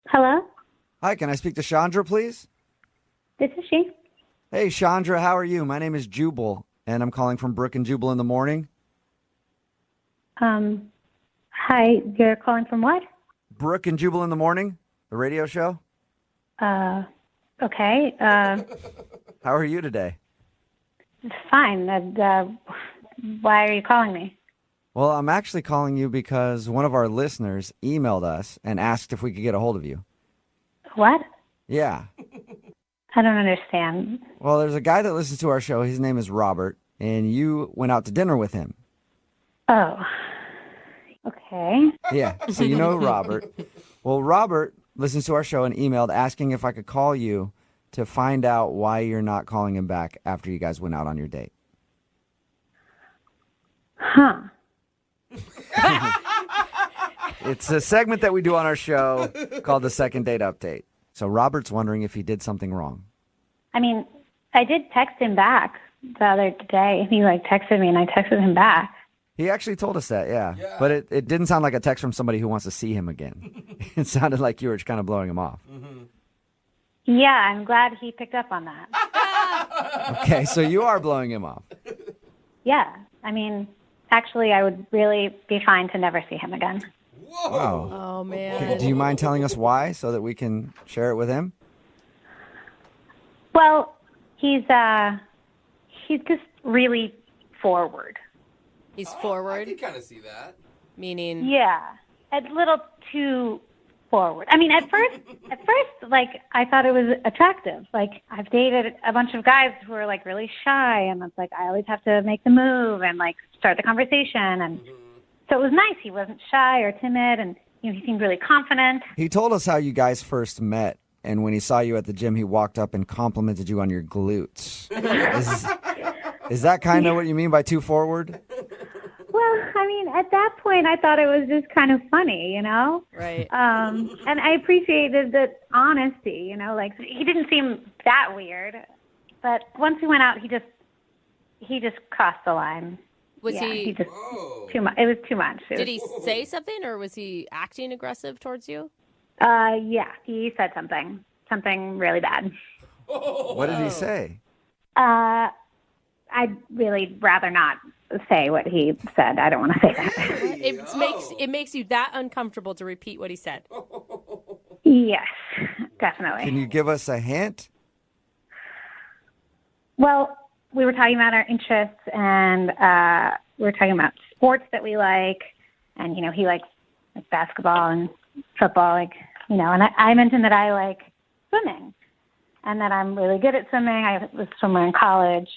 Hello, Hi, can I speak to Chandra, please? this is she. Hey, Chandra, how are you? My name is Jubal, and I'm calling from Brooke and Jubal in the morning. Hi, you're calling from what? Brooke and Jubal in the morning, the radio show. Okay, How are you today? fine. Why are you calling me? Well, I'm actually calling you because one of our listeners emailed us and asked if we could get a hold of you. What? Yeah. I don't understand. Well, there's a guy that listens to our show. His name is Robert, and you went out to dinner with him. Oh, okay. Yeah, so you know Robert. Well, Robert listens to our show and emailed asking if I could call you to find out why you're not calling him back after you guys went out on your date. Huh. It's a segment that we do on our show called the Second Date Update. So Robert's wondering if he did something wrong. I mean, I did text him back the other day. He texted me, and I texted him back. He actually told us that, yeah. But it didn't sound like a text from somebody who wants to see him again. It sounded like you were kind of blowing him off. Yeah, I'm glad he picked up on that. Okay, so you are blowing him off. Yeah, I mean, actually, I would really be fine to never see him again. Wow. Oh, man. Do you mind telling us why so that we can share it with him? Well, he's just really forward. He's I forward, can kind of see that. meaning Yeah, a little too forward. I mean, at first, I thought it was attractive. I've dated a bunch of guys who are really shy, and it's I always have to make the move and start the conversation, and so it was nice. He wasn't shy or timid, and he seemed really confident. He told us how you guys first met, and when he saw you at the gym, he walked up and complimented you on your glutes. Is that kind of what you mean by too forward? Well, I mean, at that point, I thought it was just kind of funny, right. And I appreciated the honesty, he didn't seem that weird. But once we went out, he just crossed the line. Was Yeah, he? just too much. It was too much. Did he say something, or was he acting aggressive towards you? Yeah, he said something really bad. What did he say? I'd really rather not say what he said. I don't want to say that. It makes you that uncomfortable to repeat what he said. Yes, definitely. Can you give us a hint? Well, we were talking about our interests, and we were talking about sports that we like, and he likes basketball and football, and I mentioned that I like swimming, and that I'm really good at swimming. I was a swimmer in college,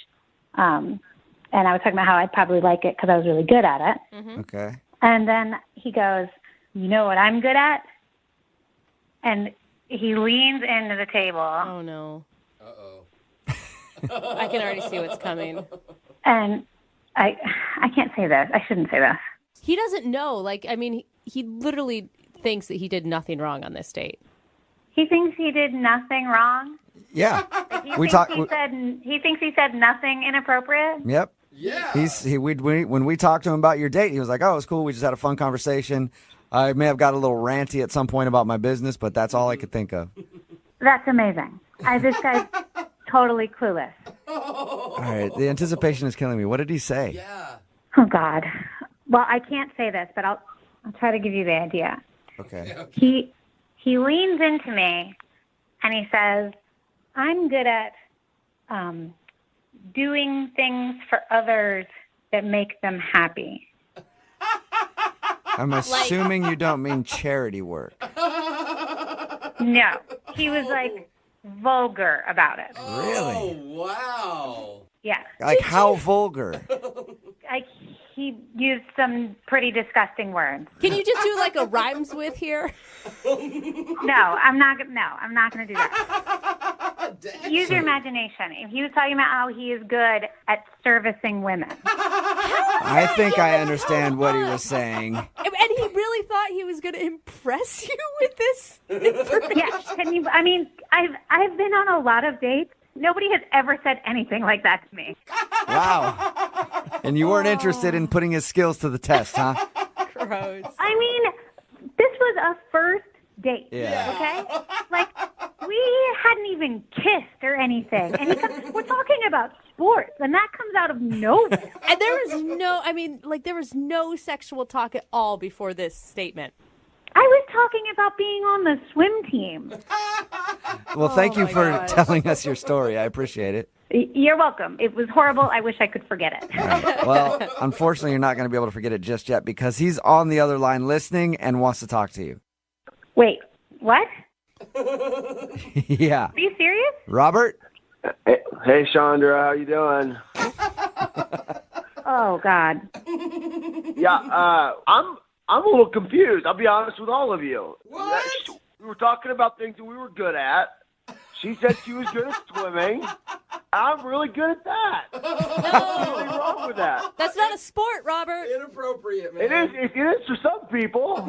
and I was talking about how I'd probably like it because I was really good at it. Mm-hmm. Okay. And then he goes, "You know what I'm good at?" And he leans into the table. Oh no. Uh-oh. I can already see what's coming. And I can't say this. I shouldn't say this. He doesn't know. He literally thinks that he did nothing wrong on this date. He thinks he did nothing wrong. Yeah. He We thinks talk- he thinks he said nothing inappropriate. Yep. Yeah. When we talked to him about your date, he was like, "Oh, it was cool. We just had a fun conversation. I may have got a little ranty at some point about my business, but that's all I could think of." That's amazing. This guy's totally clueless. All right. The anticipation is killing me. What did he say? Yeah. Oh God. Well, I can't say this, but I'll try to give you the idea. Okay. He leans into me and he says, "I'm good at doing things for others that make them happy." I'm assuming you don't mean charity work. No, he was vulgar about it. Really? Oh, wow. Yeah, Like how vulgar? he used some pretty disgusting words. Can you just do a rhymes with here? No, I'm not going to do that. Use your imagination. If he was talking about how he is good at servicing women. I think I understand what he was saying. And he really thought he was going to impress you with this information. Yes, I mean, I've been on a lot of dates. Nobody has ever said anything like that to me. Wow. And you weren't interested in putting his skills to the test, huh? Gross. I mean, this was a first date. Yeah. Okay? Like, we hadn't even kissed or anything. And we're talking about sports, and that comes out of nowhere. And there was no sexual talk at all before this statement. I was talking about being on the swim team. Well, thank you for gosh. telling us your story. I appreciate it. You're welcome. It was horrible. I wish I could forget it. All right. Well, unfortunately, you're not going to be able to forget it just yet because he's on the other line listening and wants to talk to you. Wait, what? Yeah. Are you serious? Robert? Hey, Chandra, how you doing? Oh, God. Yeah, I'm a little confused. I'll be honest with all of you. What? We were talking about things that we were good at. She said she was good at swimming. I'm really good at that. There's nothing wrong with that. That's not a sport, Robert. Inappropriate, man. It is for some people.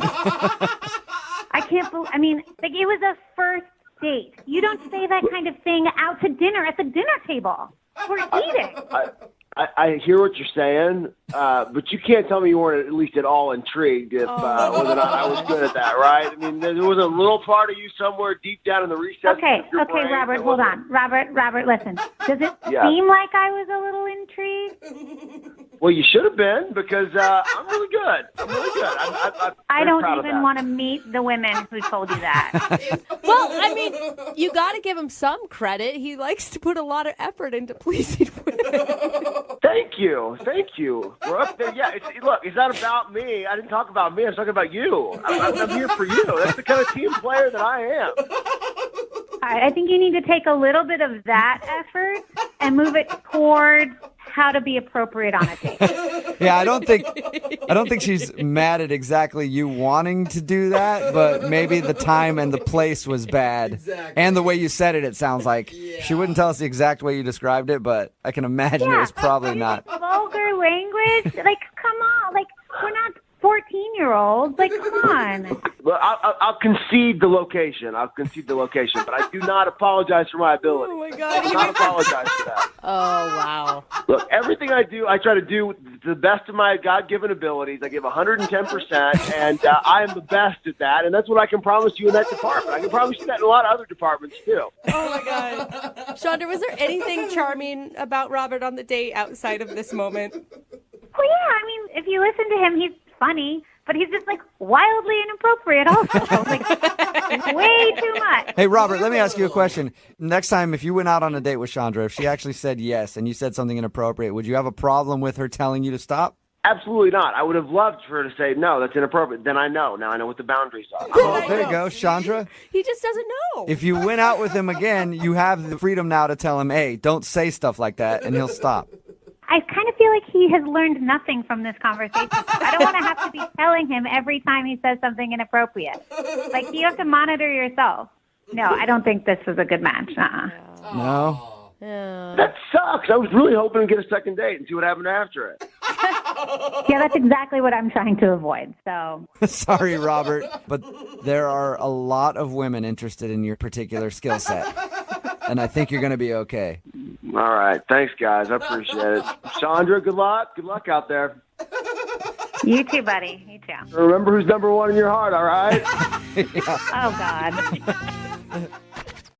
I can't believe, like, it was a first date. You don't say that kind of thing out to dinner at the dinner table. We're eating. I hear what you're saying, but you can't tell me you weren't at least at all intrigued if whether or not I was good at that, right? I mean, there was a little part of you somewhere deep down in the recesses Okay, of your brain Robert, that hold wasn't- on. Robert, listen. Does it Yeah. seem like I was a little intrigued? Well, you should have been because I'm really good. I'm really good. I'm I very don't proud of even that. want to meet the women who told you that. Well, you got to give him some credit. He likes to put a lot of effort into pleasing women. Thank you. We're up there. Yeah, look, it's not about me. I didn't talk about me. I was talking about you. I'm here for you. That's the kind of team player that I am. I think you need to take a little bit of that effort and move it towards how to be appropriate on a date. Yeah, I don't think she's mad at exactly you wanting to do that, but maybe the time and the place was bad. Exactly. And the way you said it sounds like she wouldn't tell us the exact way you described it, but I can imagine it was probably not. Vulgar language? Like, come on. Like, we're not 14-year-olds. Like, come on. Well, I'll concede the location. But I do not apologize for my ability. Oh, my I God. do not apologize for that. Oh, wow. Look, everything I do, I try to do to the best of my God-given abilities. I give 110%, and I am the best at that, and that's what I can promise you in that department. I can promise you that in a lot of other departments, too. Oh, my God. Chandra, was there anything charming about Robert on the date outside of this moment? Well, yeah, if you listen to him, he's funny, but he's just, like, wildly inappropriate also. Like, way too much. Hey, Robert, let me ask you a question. Next time, if you went out on a date with Chandra, if she actually said yes and you said something inappropriate, would you have a problem with her telling you to stop? Absolutely not. I would have loved for her to say, no, that's inappropriate. Then I know. Now I know what the boundaries are. Oh, there you go, Chandra. He just doesn't know. If you went out with him again, you have the freedom now to tell him, hey, don't say stuff like that, and he'll stop. I kind of feel like he has learned nothing from this conversation. I don't want to have to be telling him every time he says something inappropriate. Like, you have to monitor yourself. No, I don't think this was a good match. No? That sucks. I was really hoping to get a second date and see what happened after it. Yeah, that's exactly what I'm trying to avoid. So Sorry, Robert, but there are a lot of women interested in your particular skill set, and I think you're going to be okay. All right. Thanks, guys. I appreciate it. Chandra, good luck. Good luck out there. you too, buddy. You too. Remember who's number one in your heart, all right? Oh, God.